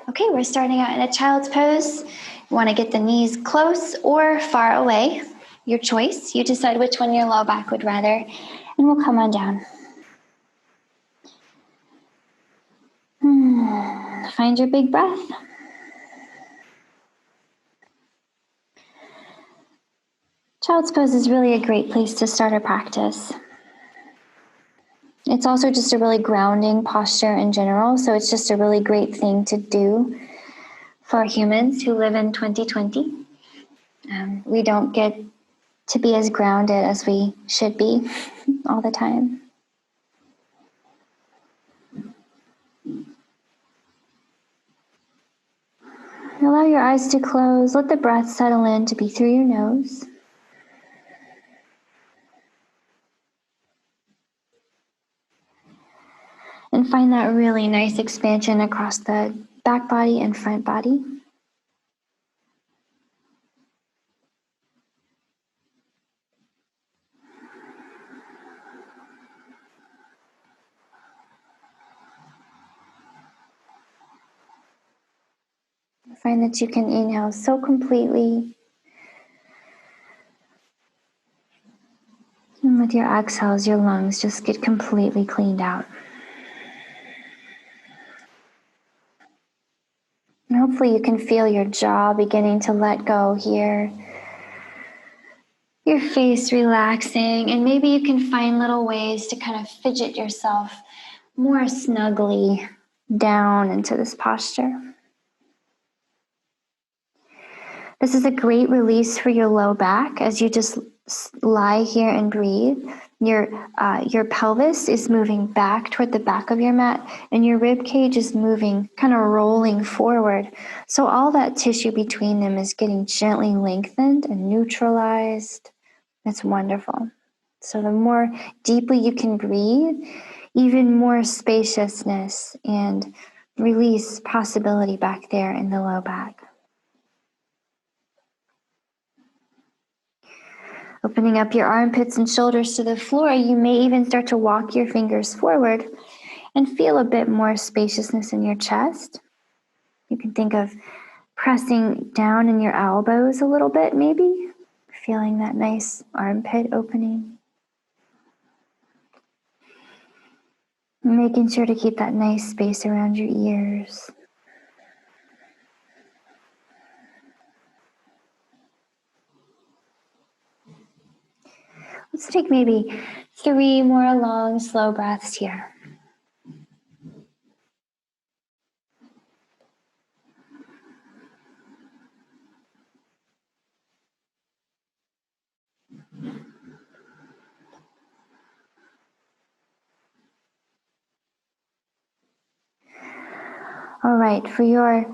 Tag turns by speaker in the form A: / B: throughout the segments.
A: Okay, we're starting out in a child's pose. You want to get the knees close or far away. Your choice. You decide which one your low back would rather, and we'll come on down. Find your big breath. Child's pose is really a great place to start a practice. It's also just a really grounding posture in general, so it's just a really great thing to do for humans who live in 2020. We don't get to be as grounded as we should be all the time. Allow your eyes to close. Let the breath settle in to be through your nose. And find that really nice expansion across the back body and front body. Find that you can inhale so completely. And with your exhales, your lungs just get completely cleaned out. And hopefully you can feel your jaw beginning to let go here. Your face relaxing, and maybe you can find little ways to kind of fidget yourself more snugly down into this posture. This is a great release for your low back as you just lie here and breathe. Your pelvis is moving back toward the back of your mat, and your rib cage is moving, kind of rolling forward. So all that tissue between them is getting gently lengthened and neutralized. It's wonderful. So the more deeply you can breathe, even more spaciousness and release possibility back there in the low back. Opening up your armpits and shoulders to the floor, you may even start to walk your fingers forward and feel a bit more spaciousness in your chest. You can think of pressing down in your elbows a little bit, maybe, feeling that nice armpit opening. Making sure to keep that nice space around your ears. Let's take maybe 3 more long, slow breaths here. All right, for your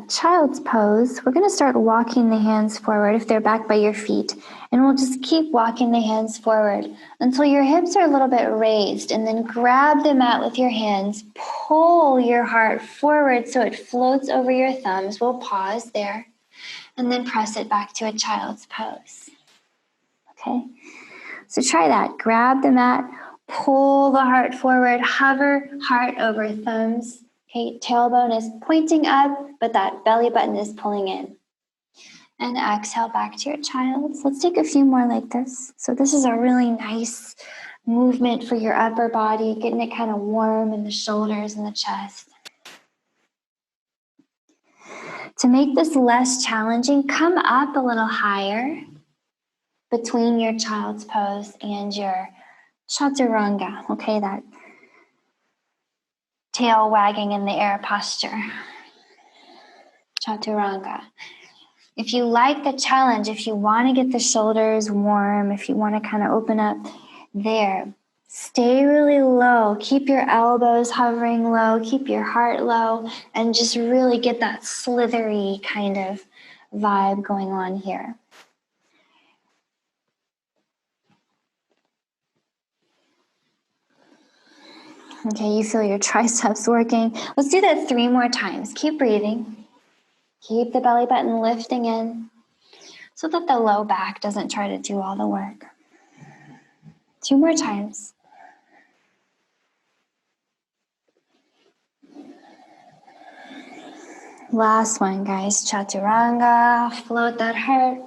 A: child's pose, we're going to start walking the hands forward if they're back by your feet. And we'll just keep walking the hands forward until your hips are a little bit raised. And then grab the mat with your hands. Pull your heart forward so it floats over your thumbs. We'll pause there. And then press it back to a child's pose. Okay? So try that. Grab the mat. Pull the heart forward. Hover heart over thumbs. Okay, tailbone is pointing up, but that belly button is pulling in. And exhale back to your child's. Let's take a few more like this. So this is a really nice movement for your upper body, getting it kind of warm in the shoulders and the chest. To make this less challenging, come up a little higher between your child's pose and your chaturanga. Okay, that tail wagging in the air posture. Chaturanga. If you like the challenge, if you want to get the shoulders warm, if you want to kind of open up there, stay really low. Keep your elbows hovering low. Keep your heart low. And just really get that slithery kind of vibe going on here. Okay, you feel your triceps working. Let's do that 3 more times. Keep breathing. Keep the belly button lifting in so that the low back doesn't try to do all the work. 2 more times. Last one, guys. Chaturanga. Float that heart.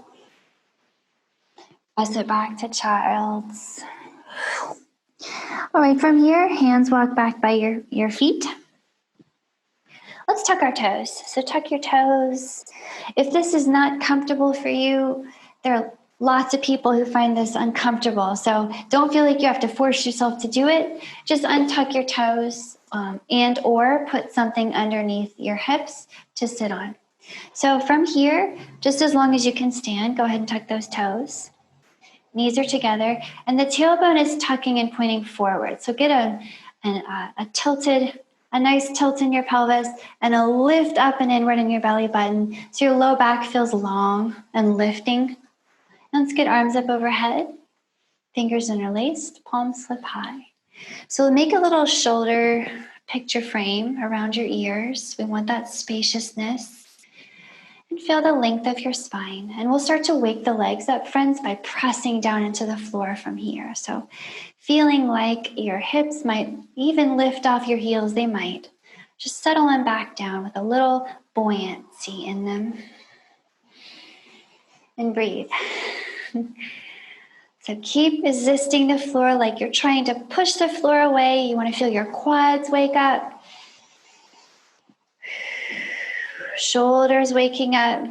A: Press it back to child's. All right, from here, hands walk back by your feet. Let's tuck our toes. So tuck your toes. If this is not comfortable for you, there are lots of people who find this uncomfortable. So don't feel like you have to force yourself to do it. Just untuck your toes and or put something underneath your hips to sit on. So from here, just as long as you can stand, go ahead and tuck those toes. Knees are together, and the tailbone is tucking and pointing forward. So get a nice tilt in your pelvis and a lift up and inward in your belly button so your low back feels long and lifting. Let's get arms up overhead, fingers interlaced, palms slip high. So make a little shoulder picture frame around your ears. We want that spaciousness. And feel the length of your spine. And we'll start to wake the legs up, friends, by pressing down into the floor from here. So feeling like your hips might even lift off your heels, they might. Just settle them back down with a little buoyancy in them. And breathe. So keep resisting the floor like you're trying to push the floor away. You want to feel your quads wake up. Shoulders waking up.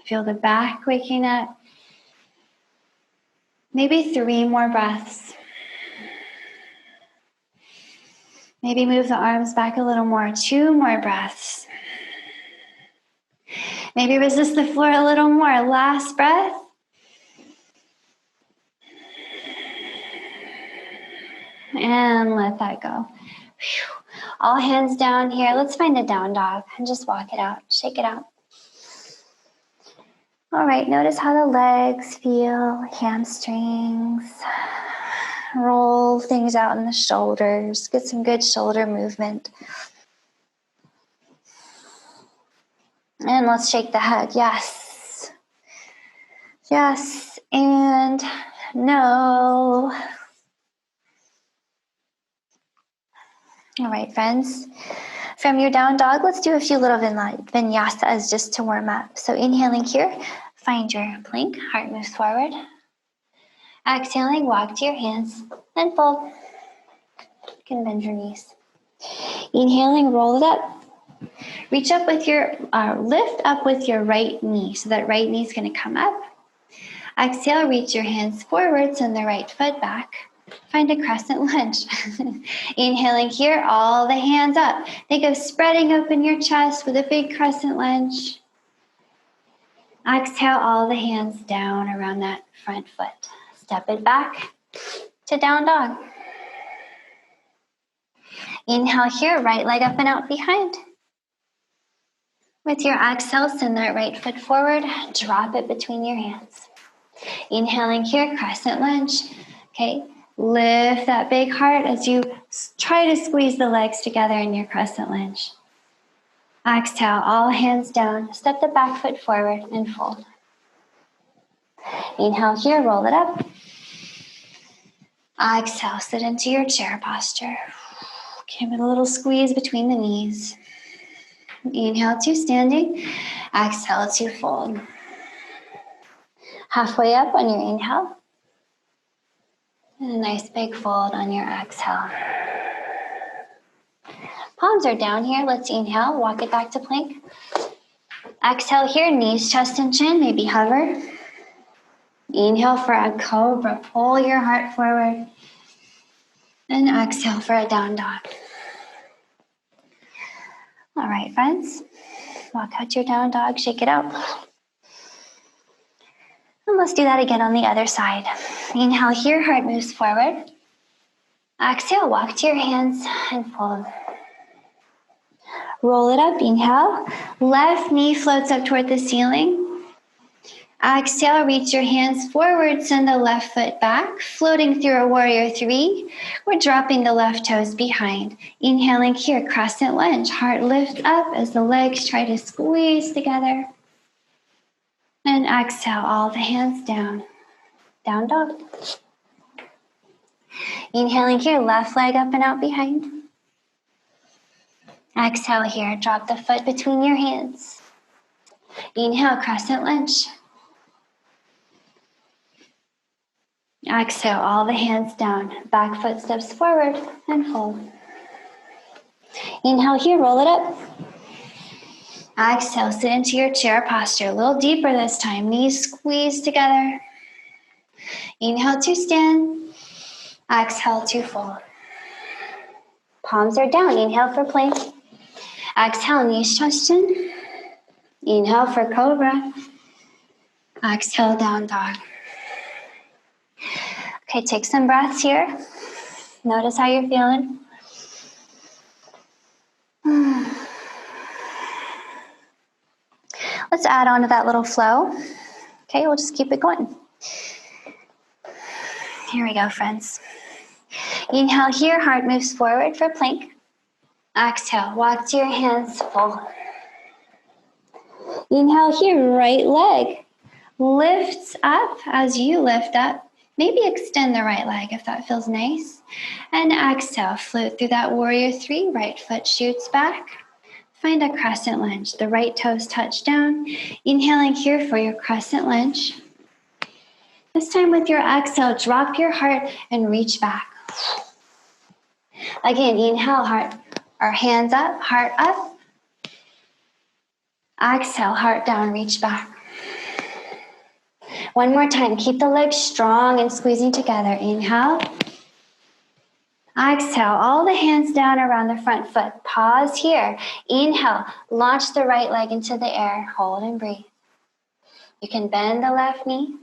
A: Feel the back waking up. Maybe 3 more breaths. Maybe move the arms back a little more. 2 more breaths. Maybe resist the floor a little more. Last breath. And let that go. All hands down here. Let's find a down dog and just walk it out. Shake it out. All right, notice how the legs feel, hamstrings. Roll things out in the shoulders. Get some good shoulder movement. And let's shake the head. Yes. Yes. And no. All right, friends. From your down dog, let's do a few little vinyasas just to warm up. So inhaling here, find your plank. Heart moves forward. Exhaling, walk to your hands and fold. You can bend your knees. Inhaling, roll it up. Reach up with lift up with your right knee. So that right knee is going to come up. Exhale, reach your hands forward, send the right foot back. Find a crescent lunge. Inhaling here, all the hands up. Think of spreading open your chest with a big crescent lunge. Exhale, all the hands down around that front foot. Step it back to down dog. Inhale here, right leg up and out behind. With your exhale, send that right foot forward, drop it between your hands. Inhaling here, crescent lunge. Okay, lift that big heart as you try to squeeze the legs together in your crescent lunge. Exhale, all hands down, step the back foot forward and fold. Inhale here, roll it up. Exhale, sit into your chair posture. Give it a little squeeze between the knees. Inhale to standing. Exhale to fold. Halfway up on your inhale. And a nice big fold on your exhale. Palms are down here. Let's inhale. Walk it back to plank. Exhale here. Knees, chest, and chin. Maybe hover. Inhale for a cobra. Pull your heart forward. And exhale for a down dog. All right, friends. Walk out your down dog. Shake it out. And let's do that again on the other side. Inhale here. Heart moves forward. Exhale. Walk to your hands and fold. Roll it up. Inhale. Left knee floats up toward the ceiling. Exhale, reach your hands forward, send the left foot back, floating through a warrior 3. We're dropping the left toes behind. Inhaling here, crescent lunge. Heart lifts up as the legs try to squeeze together. And exhale, all the hands down. Down dog. Inhaling here, left leg up and out behind. Exhale here, drop the foot between your hands. Inhale, crescent lunge. Exhale, all the hands down. Back foot steps forward and fold. Inhale here, roll it up. Exhale, sit into your chair posture. A little deeper this time. Knees squeeze together. Inhale to stand. Exhale to fold. Palms are down. Inhale for plank. Exhale, knees touch chin. Inhale for cobra. Exhale, down dog. Okay, take some breaths here. Notice how you're feeling. Let's add on to that little flow. Okay, we'll just keep it going. Here we go, friends. Inhale here, heart moves forward for plank. Exhale, walk to your hands full. Inhale here, right leg lifts up as you lift up. Maybe extend the right leg if that feels nice. And exhale, float through that warrior three. Right foot shoots back. Find a crescent lunge. The right toes touch down. Inhaling here for your crescent lunge. This time with your exhale, drop your heart and reach back. Again, inhale, heart, or hands up, heart up. Exhale, heart down, reach back. One more time, keep the legs strong and squeezing together. Inhale. Exhale, all the hands down around the front foot. Pause here. Inhale, launch the right leg into the air. Hold and breathe. You can bend the left knee.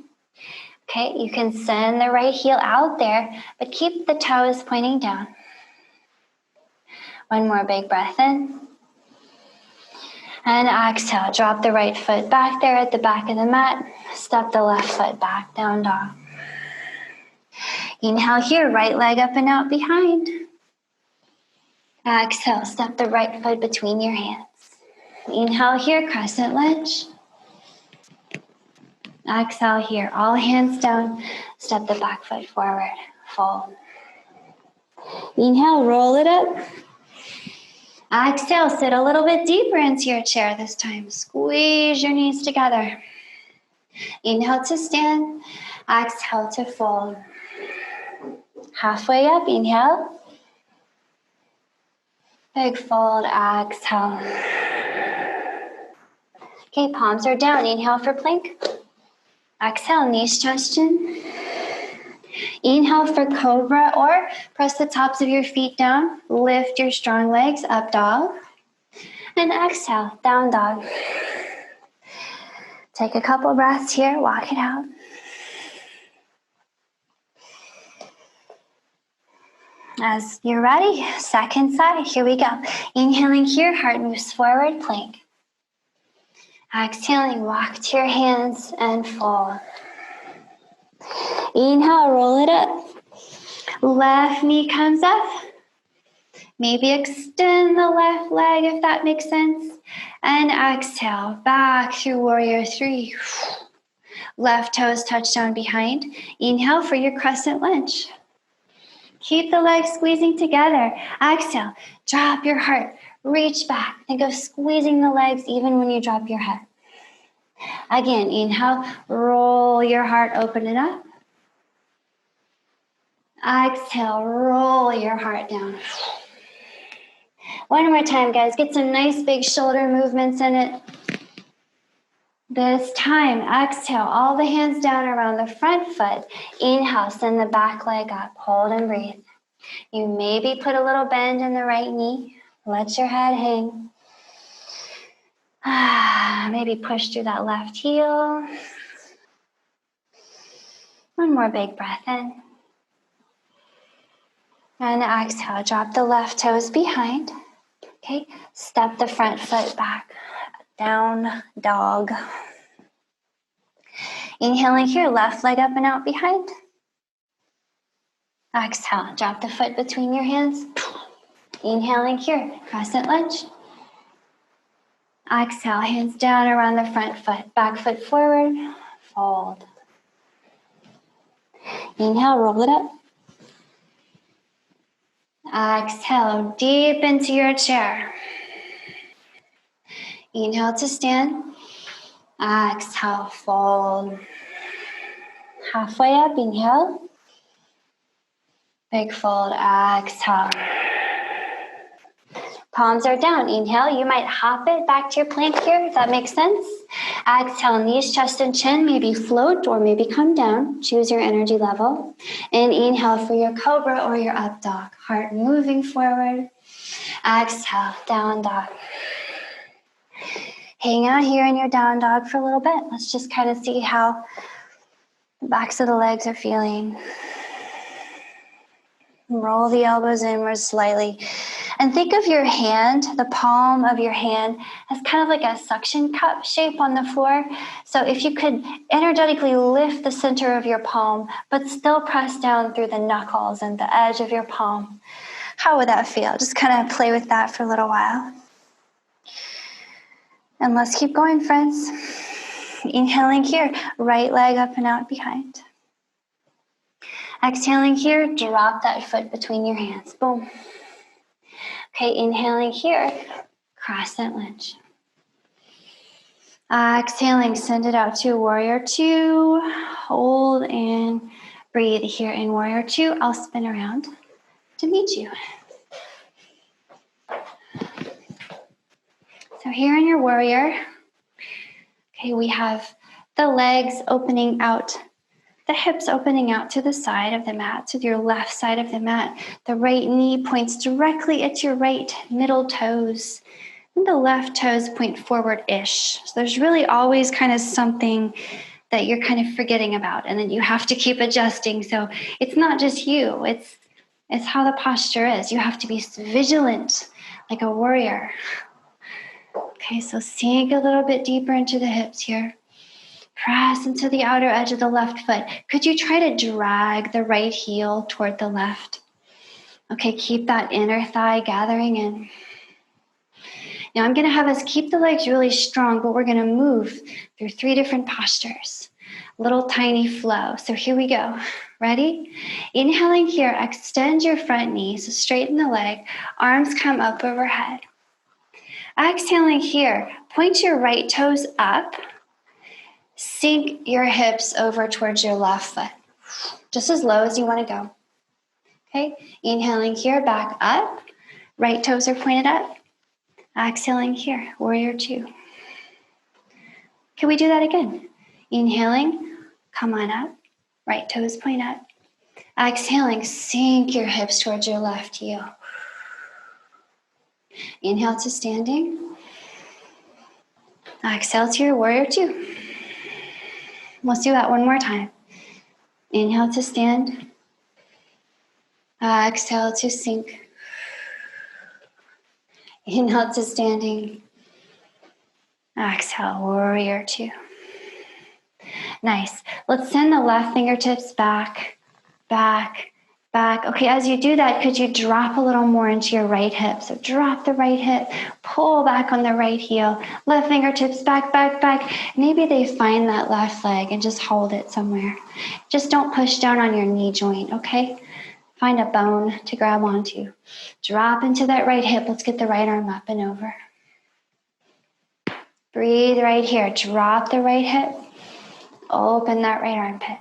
A: Okay, you can send the right heel out there, but keep the toes pointing down. One more big breath in. And exhale, drop the right foot back there at the back of the mat. Step the left foot back, down dog. Inhale here, right leg up and out behind. Exhale, step the right foot between your hands. Inhale here, crescent lunge. Exhale here, all hands down. Step the back foot forward, fold. Inhale, roll it up. Exhale, sit a little bit deeper into your chair this time. Squeeze your knees together. Inhale to stand. Exhale to fold. Halfway up, inhale. Big fold, exhale. Okay, palms are down. Inhale for plank. Exhale, knees touch chin. Inhale for cobra, or press the tops of your feet down. Lift your strong legs, up dog. And exhale, down dog. Take a couple breaths here, walk it out. As you're ready, second side, here we go. Inhaling here, heart moves forward, plank. Exhaling, walk to your hands and fold. Inhale, roll it up. Left knee comes up. Maybe extend the left leg if that makes sense. And exhale, back through warrior three. Left toes touch down behind. Inhale for your crescent lunge. Keep the legs squeezing together. Exhale, drop your heart, reach back. Think of squeezing the legs even when you drop your head. Again, inhale, roll your heart, open it up. Exhale, roll your heart down. One more time, guys. Get some nice big shoulder movements in it. This time, exhale, all the hands down around the front foot. Inhale, send the back leg up. Hold and breathe. You maybe put a little bend in the right knee. Let your head hang. Maybe push through that left heel. One more big breath in. And exhale, drop the left toes behind. Okay, step the front foot back. Down dog. Inhaling here, left leg up and out behind. Exhale, drop the foot between your hands. Inhaling here, crescent lunge. Exhale, hands down around the front foot. Back foot forward, fold. Inhale, roll it up. Exhale, deep into your chair. Inhale to stand. Exhale, fold. Halfway up, inhale. Big fold, exhale. Palms are down. Inhale, you might hop it back to your plank here, if that makes sense. Exhale, knees, chest, and chin. Maybe float or maybe come down. Choose your energy level. And inhale for your cobra or your up dog. Heart moving forward. Exhale, down dog. Hang out here in your down dog for a little bit. Let's just kind of see how the backs of the legs are feeling. Roll the elbows inward slightly. And think of your hand, the palm of your hand, as kind of like a suction cup shape on the floor. So if you could energetically lift the center of your palm, but still press down through the knuckles and the edge of your palm, how would that feel? Just kind of play with that for a little while. And let's keep going, friends. Inhaling here, right leg up and out behind. Exhaling here, drop that foot between your hands. Boom. Okay, inhaling here, cross that lunge. Exhaling, send it out to warrior two. Hold and breathe here in warrior two. I'll spin around to meet you. So here in your warrior, okay, we have the legs opening out, the hips opening out to the side of the mat, to your left side of the mat. The right knee points directly at your right middle toes. And the left toes point forward-ish. So there's really always kind of something that you're kind of forgetting about, and then you have to keep adjusting. So it's not just you, it's how the posture is. You have to be vigilant, like a warrior. Okay, so sink a little bit deeper into the hips here. Press into the outer edge of the left foot. Could you try to drag the right heel toward the left? Okay, keep that inner thigh gathering in. Now I'm going to have us keep the legs really strong, but we're going to move through 3 different postures. Little tiny flow. So here we go. Ready? Inhaling here, extend your front knees, so straighten the leg, arms come up overhead. Exhaling here, point your right toes up, sink your hips over towards your left foot, just as low as you want to go. Okay, inhaling here, back up, right toes are pointed up. Exhaling here, warrior two. Can we do that again? Inhaling, come on up, right toes point up. Exhaling, sink your hips towards your left heel. Inhale to standing. Exhale to your warrior two. Let's do that one more time. Inhale to stand. Exhale to sink. Inhale to standing. Exhale, warrior two. Nice. Let's send the left fingertips back, back, back. Okay, as you do that, could you drop a little more into your right hip? So drop the right hip, pull back on the right heel, left fingertips back, back, back. Maybe they find that left leg and just hold it somewhere. Just don't push down on your knee joint, okay? Find a bone to grab onto. Drop into that right hip. Let's get the right arm up and over. Breathe right here. Drop the right hip. Open that right armpit.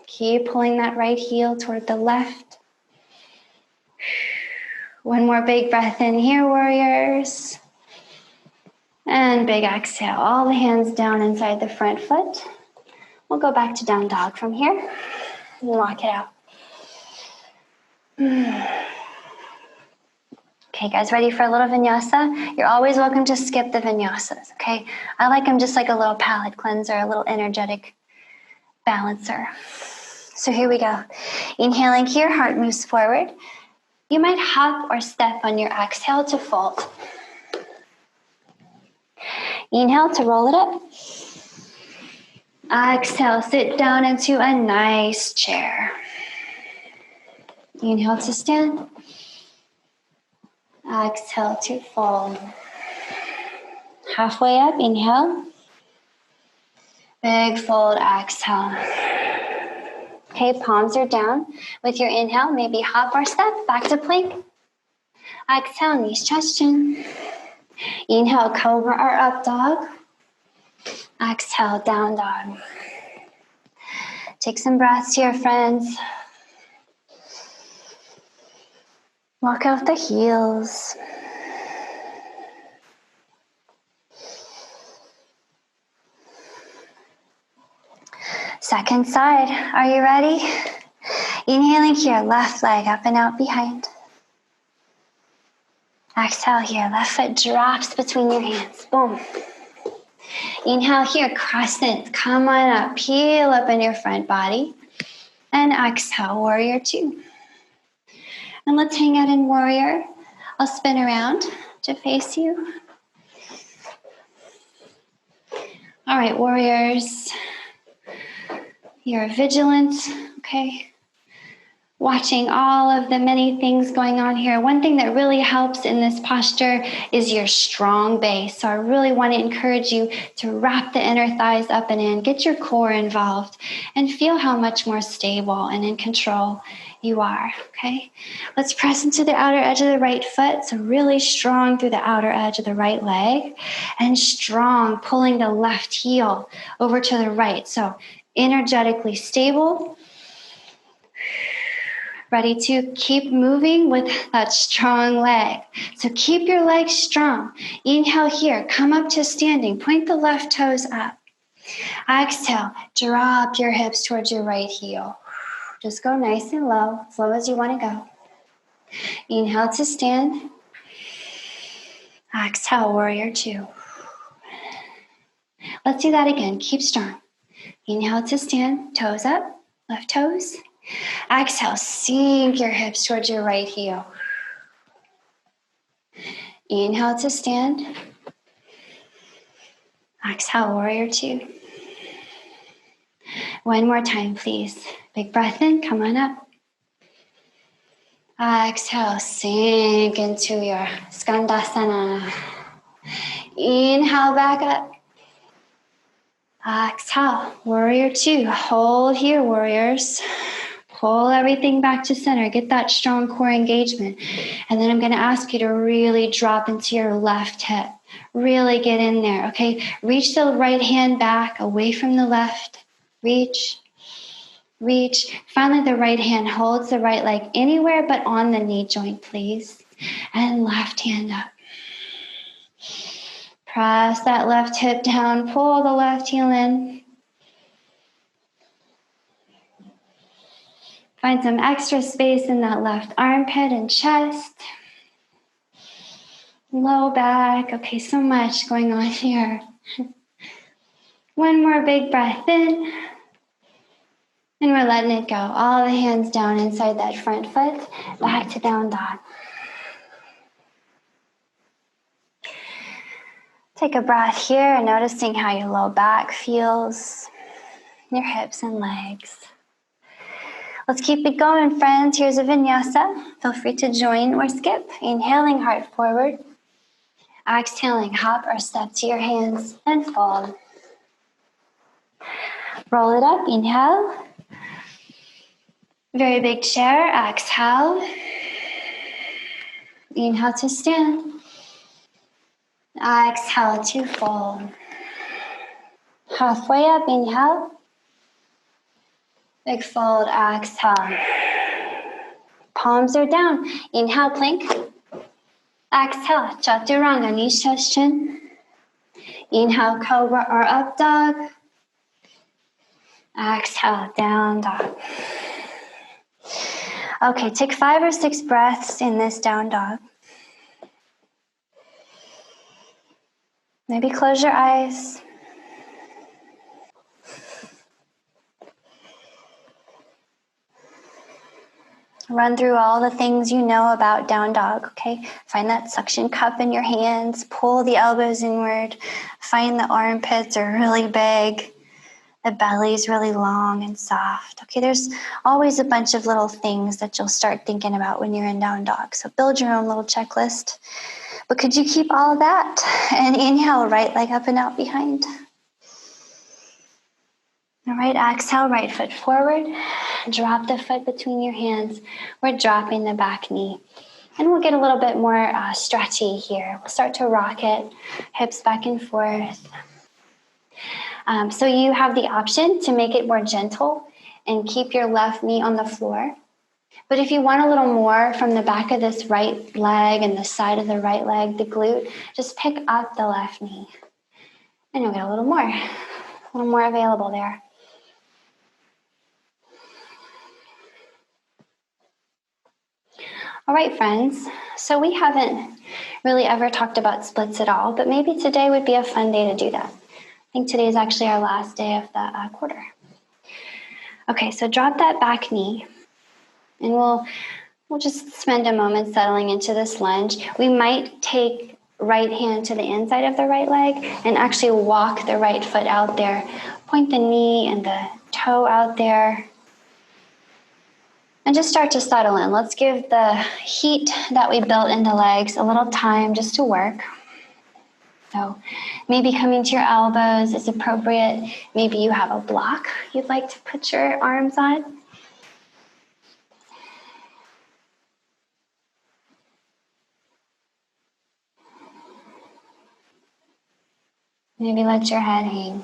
A: Keep pulling that right heel toward the left. One more big breath in here, warriors. And big exhale. All the hands down inside the front foot. We'll go back to down dog from here and walk it out. Okay, guys, ready for a little vinyasa? You're always welcome to skip the vinyasas, okay? I like them just like a little palate cleanser, a little energetic balancer. So here we go. Inhaling here, heart moves forward. You might hop or step on your exhale to fold. Inhale to roll it up. Exhale, sit down into a nice chair. Inhale to stand. Exhale to fold. Halfway up, inhale. Big fold, exhale. Okay, palms are down. With your inhale, maybe hop or step back to plank. Exhale, knees touch chin. Inhale, cobra or up dog. Exhale, down dog. Take some breaths here, friends. Walk out the heels. Second side, are you ready? Inhaling here, left leg up and out behind. Exhale here, left foot drops between your hands. Boom. Inhale here, crescent. Come on up, peel up in your front body. And exhale, warrior two. And let's hang out in warrior. I'll spin around to face you. All right, warriors. You're vigilant, okay? Watching all of the many things going on here. One thing that really helps in this posture is your strong base. So I really want to encourage you to wrap the inner thighs up and in, get your core involved, and feel how much more stable and in control you are, okay? Let's press into the outer edge of the right foot. So really strong through the outer edge of the right leg, and strong pulling the left heel over to the right. So energetically stable. Ready to keep moving with that strong leg. So keep your legs strong. Inhale here, come up to standing. Point the left toes up. Exhale, drop your hips towards your right heel. Just go nice and low as you want to go. Inhale to stand. Exhale, warrior two. Let's do that again. Keep strong. Inhale to stand, toes up, left toes. Exhale, sink your hips towards your right heel. Inhale to stand. Exhale, warrior two. One more time, please. Big breath in, come on up. Exhale, sink into your Skandasana. Inhale, back up. Exhale, warrior two. Hold here, warriors. Pull everything back to center. Get that strong core engagement. And then I'm going to ask you to really drop into your left hip. Really get in there, okay? Reach the right hand back away from the left. Reach, reach. Finally, the right hand holds the right leg anywhere but on the knee joint, please. And left hand up. Press that left hip down. Pull the left heel in. Find some extra space in that left armpit and chest. Low back. Okay, so much going on here. One more big breath in. And we're letting it go. All the hands down inside that front foot. Back to down dog. Take a breath here and noticing how your low back feels. Your hips and legs. Let's keep it going, friends. Here's a vinyasa. Feel free to join or skip. Inhaling, heart forward. Exhaling, hop or step to your hands and fold. Roll it up, inhale. Very big chair, exhale. Inhale to stand. Exhale to fold. Halfway up, inhale. Big fold, exhale. Palms are down. Inhale, plank. Exhale, chaturanga, knees touch chin. Inhale, cobra or up dog. Exhale, down dog. Okay, take 5 or 6 breaths in this down dog. Maybe close your eyes. Run through all the things you know about down dog, okay? Find that suction cup in your hands. Pull the elbows inward. Find the armpits are really big. The belly's really long and soft. Okay, there's always a bunch of little things that you'll start thinking about when you're in down dog. So build your own little checklist. But could you keep all of that? And inhale, right leg up and out behind. All right, exhale, right foot forward. Drop the foot between your hands. We're dropping the back knee. And we'll get a little bit more stretchy here. We'll start to rock it, hips back and forth. So you have the option to make it more gentle and keep your left knee on the floor. But if you want a little more from the back of this right leg and the side of the right leg, the glute, just pick up the left knee. And you'll get a little more available there. All right, friends, so we haven't really ever talked about splits at all, but maybe today would be a fun day to do that. I think today is actually our last day of the quarter. Okay, so drop that back knee, and we'll just spend a moment settling into this lunge. We might take right hand to the inside of the right leg and actually walk the right foot out there. Point the knee and the toe out there. And just start to settle in. Let's give the heat that we built in the legs a little time just to work. So maybe coming to your elbows is appropriate. Maybe you have a block you'd like to put your arms on. Maybe let your head hang.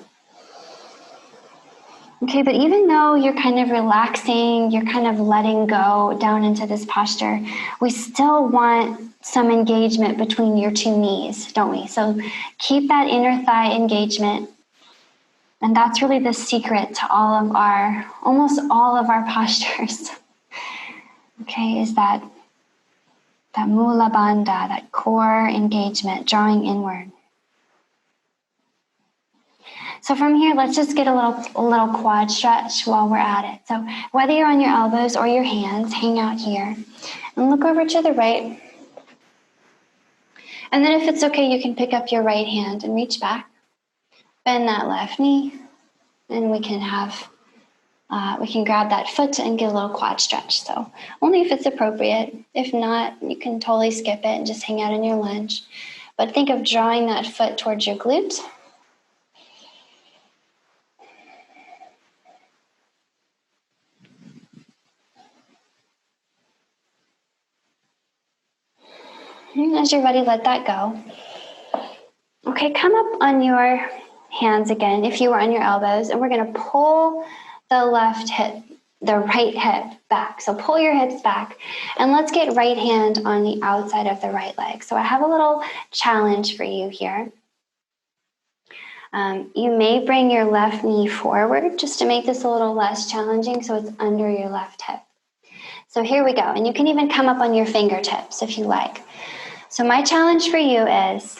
A: Okay, but even though you're kind of relaxing, you're kind of letting go down into this posture, we still want some engagement between your two knees, don't we? So keep that inner thigh engagement. And that's really the secret to almost all of our postures. Okay, is that mula bandha, that core engagement, drawing inward. So from here, let's just get a little quad stretch while we're at it. So whether you're on your elbows or your hands, hang out here and look over to the right. And then if it's okay, you can pick up your right hand and reach back. Bend that left knee, and we can grab that foot and get a little quad stretch. So only if it's appropriate. If not, you can totally skip it and just hang out in your lunge. But think of drawing that foot towards your glute. And as you're ready, let that go. Okay, come up on your hands again if you were on your elbows, and we're going to pull the right hip back. So pull your hips back, and let's get right hand on the outside of the right leg. So I have a little challenge for you here. You may bring your left knee forward just to make this a little less challenging, so it's under your left hip. So here we go, and you can even come up on your fingertips if you like. So my challenge for you is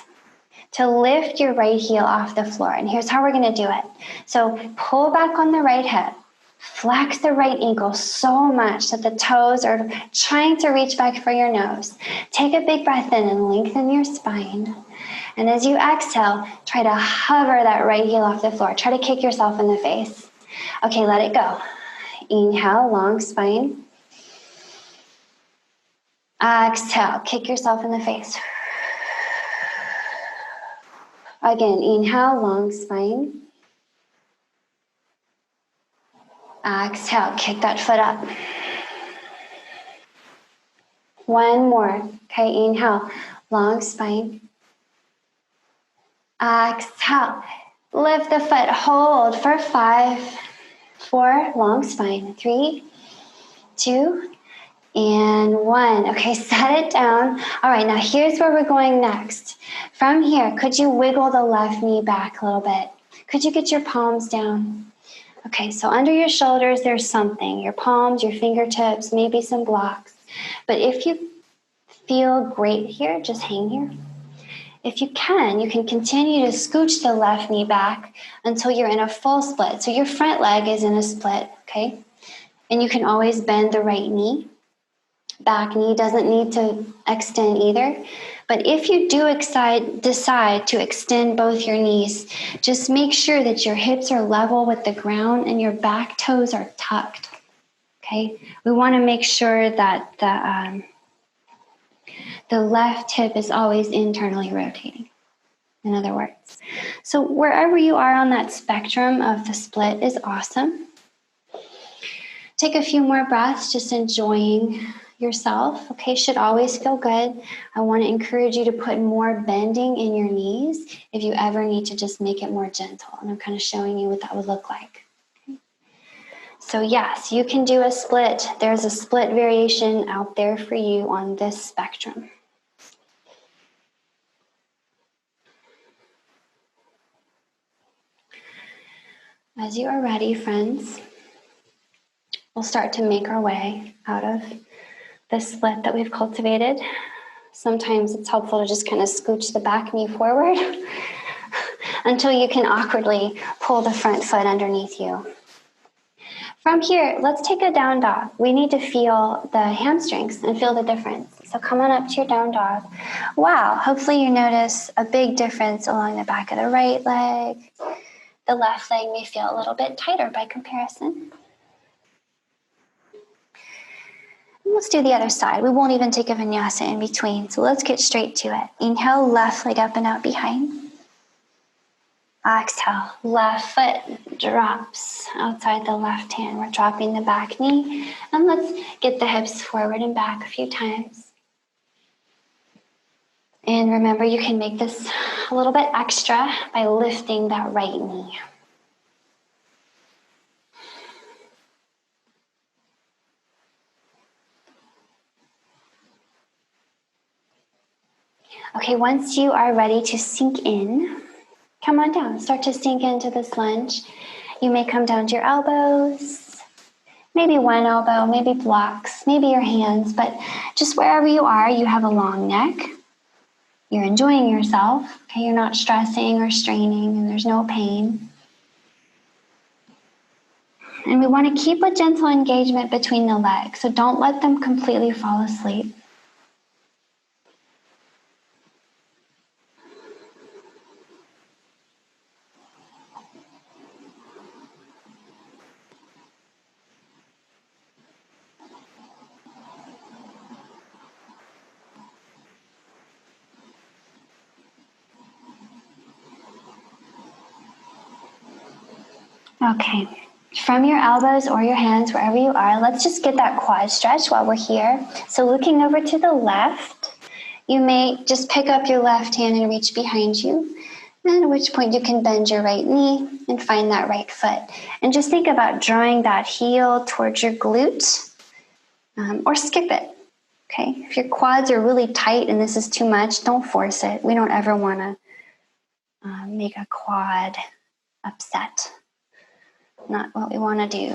A: to lift your right heel off the floor. And here's how we're going to do it. So pull back on the right hip, flex the right ankle so much that the toes are trying to reach back for your nose. Take a big breath in and lengthen your spine. And as you exhale, try to hover that right heel off the floor. Try to kick yourself in the face. Okay, let it go. Inhale, long spine. Exhale, kick yourself in the face. Again, inhale, long spine. Exhale, kick that foot up. One more. Okay, inhale, long spine. Exhale, lift the foot, hold for 5, 4, long spine. 3, 2, and 1. Okay, set it down. All right, now here's where we're going next. From here, could you wiggle the left knee back a little bit? Could you get your palms down? Okay, so under your shoulders, there's something. Your palms, your fingertips, maybe some blocks. But if you feel great here, just hang here. If you can continue to scooch the left knee back until you're in a full split. So your front leg is in a split, okay? And you can always bend the right knee. Back knee doesn't need to extend either. But if you do decide to extend both your knees, just make sure that your hips are level with the ground and your back toes are tucked. Okay? We want to make sure that the left hip is always internally rotating, in other words. So wherever you are on that spectrum of the split is awesome. Take a few more breaths, just enjoying yourself, okay, should always feel good. I want to encourage you to put more bending in your knees if you ever need to just make it more gentle. And I'm kind of showing you what that would look like. So yes, you can do a split. There's a split variation out there for you on this spectrum. As you are ready, friends, we'll start to make our way out of the split that we've cultivated. Sometimes it's helpful to just kind of scooch the back knee forward until you can awkwardly pull the front foot underneath you. From here, let's take a down dog. We need to feel the hamstrings and feel the difference. So come on up to your down dog. Wow, hopefully you notice a big difference along the back of the right leg. The left leg may feel a little bit tighter by comparison. And let's do the other side. We won't even take a vinyasa in between, so let's get straight to it. Inhale, left leg up and out behind. Exhale, left foot drops outside the left hand. We're dropping the back knee. And let's get the hips forward and back a few times. And remember, you can make this a little bit extra by lifting that right knee. Okay, once you are ready to sink in, come on down. Start to sink into this lunge. You may come down to your elbows, maybe one elbow, maybe blocks, maybe your hands, but just wherever you are, you have a long neck. You're enjoying yourself. Okay, you're not stressing or straining, and there's no pain. And we want to keep a gentle engagement between the legs, so don't let them completely fall asleep. Okay, from your elbows or your hands, wherever you are, let's just get that quad stretch while we're here. So looking over to the left, you may just pick up your left hand and reach behind you, and at which point you can bend your right knee and find that right foot. And just think about drawing that heel towards your glute, or skip it. Okay, if your quads are really tight and this is too much, don't force it. We don't ever want to make a quad upset. Not what we want to do.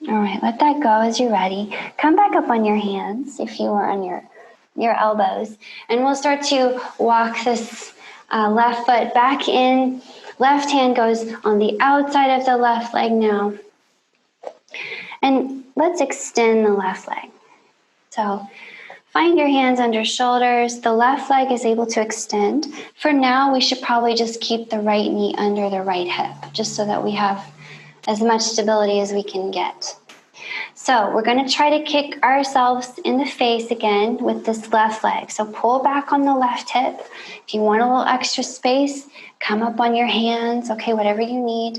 A: All right, let that go as you're ready. Come back up on your hands if you are on your elbows. And we'll start to walk this left foot back in. Left hand goes on the outside of the left leg now. And let's extend the left leg. So find your hands under shoulders. The left leg is able to extend. For now, we should probably just keep the right knee under the right hip, just so that we have as much stability as we can get. So we're going to try to kick ourselves in the face again with this left leg. So pull back on the left hip. If you want a little extra space, come up on your hands. Okay, whatever you need.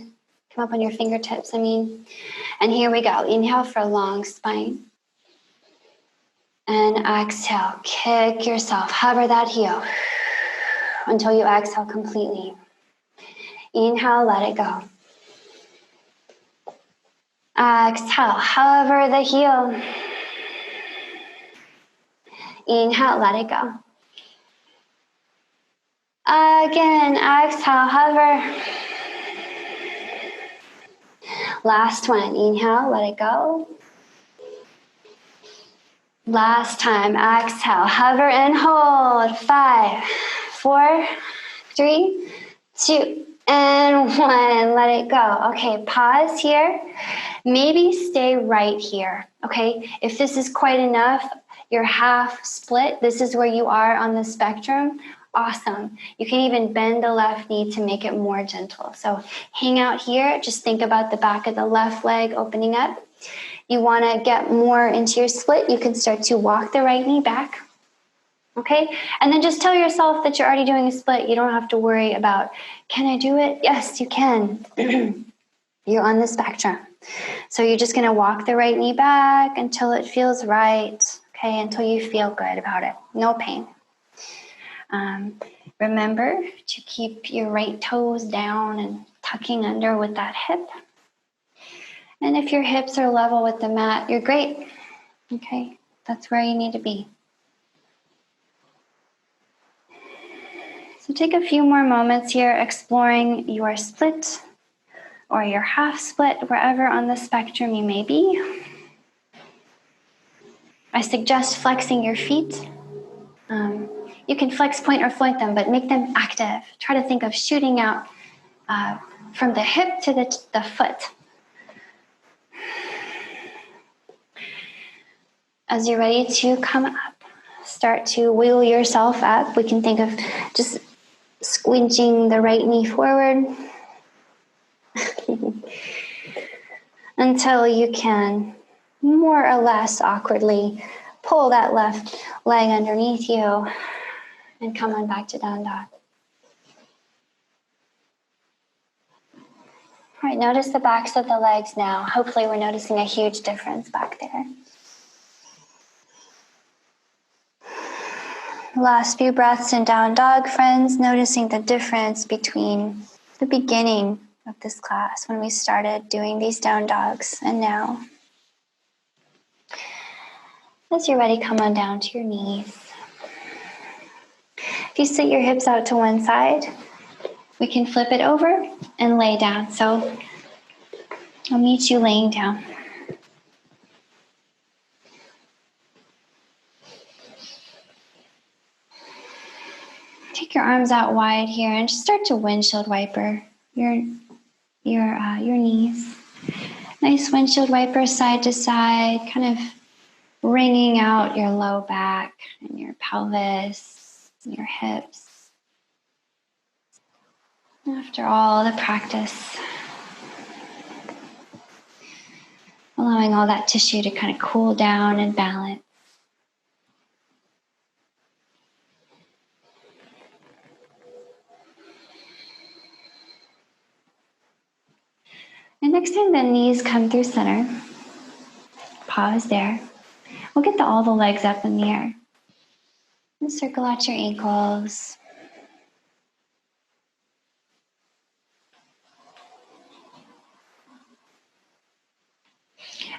A: Come up on your fingertips, And here we go. Inhale for a long spine. And exhale. Kick yourself. Hover that heel until you exhale completely. Inhale, let it go. Exhale, hover the heel. Inhale, let it go. Again, exhale, hover. Last one, inhale, let it go. Last time, exhale, hover and hold. 5, 4, 3, 2, and 1. Let it go. Okay, pause here. Maybe stay right here. Okay, if this is quite enough, you're half split. This is where you are on the spectrum. Awesome. You can even bend the left knee to make it more gentle. So hang out here. Just think about the back of the left leg opening up. you want to get more into your split, you can start to walk the right knee back. Okay? And then just tell yourself that you're already doing a split. You don't have to worry about, can I do it? Yes, you can. You're on the spectrum. So you're just going to walk the right knee back until it feels right. Okay? Until you feel good about it. No pain. Remember to keep your right toes down and tucking under with that hip. And if your hips are level with the mat, you're great. Okay? That's where you need to be. So take a few more moments here exploring your split or your half split, wherever on the spectrum you may be. I suggest flexing your feet. You can flex point or float them, but make them active. Try to think of shooting out from the hip to the foot. As you're ready to come up, start to wheel yourself up. We can think of just squinching the right knee forward until you can more or less awkwardly pull that left leg underneath you and come on back to down dog. All right, notice the backs of the legs now. Hopefully we're noticing a huge difference back there. Last few breaths in down dog, friends, noticing the difference between the beginning of this class when we started doing these down dogs and now. As you're ready, come on down to your knees. If you sit your hips out to one side, we can flip it over and lay down. So I'll meet you laying down. Take your arms out wide here and just start to windshield wiper your knees. Nice windshield wiper side to side, kind of wringing out your low back and your pelvis and your hips. After all the practice, allowing all that tissue to kind of cool down and balance. And next time the knees come through center, pause there. We'll get all the legs up in the air. And circle out your ankles.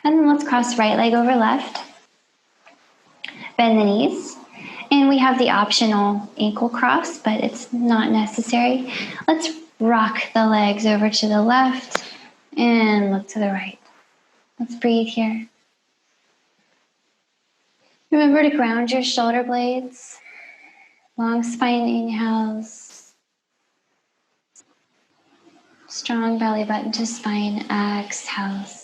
A: And then let's cross right leg over left. Bend the knees. And we have the optional ankle cross, but it's not necessary. Let's rock the legs over to the left and look to the right. Let's breathe here. Remember to ground your shoulder blades. Long spine inhales. Strong belly button to spine exhales.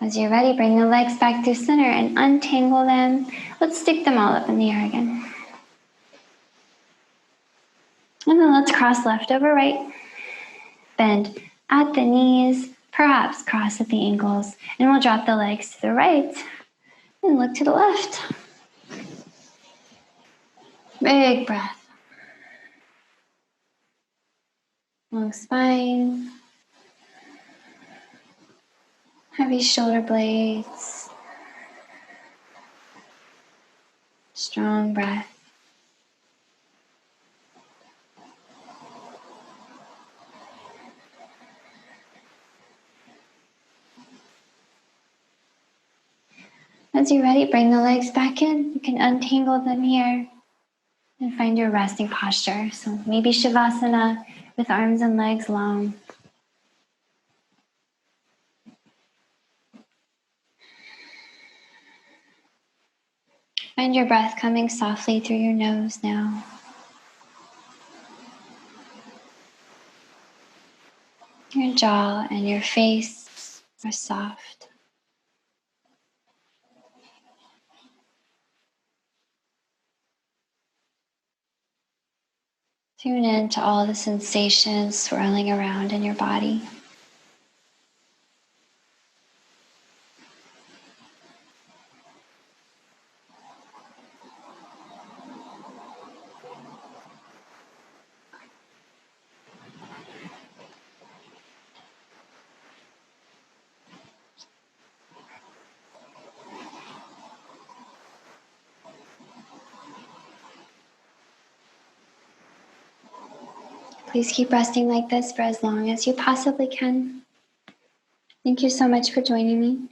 A: As you're ready, bring the legs back through center and untangle them. Let's stick them all up in the air again. And then let's cross left over right. Bend at the knees, perhaps cross at the ankles. And we'll drop the legs to the right and look to the left. Big breath. Long spine. Heavy shoulder blades. Strong breath. As you're ready, bring the legs back in. You can untangle them here and find your resting posture. So maybe Shavasana with arms and legs long. Find your breath coming softly through your nose now. jaw and your face are soft. Tune in to all the sensations swirling around in your body. Please keep resting like this for as long as you possibly can. Thank you so much for joining me.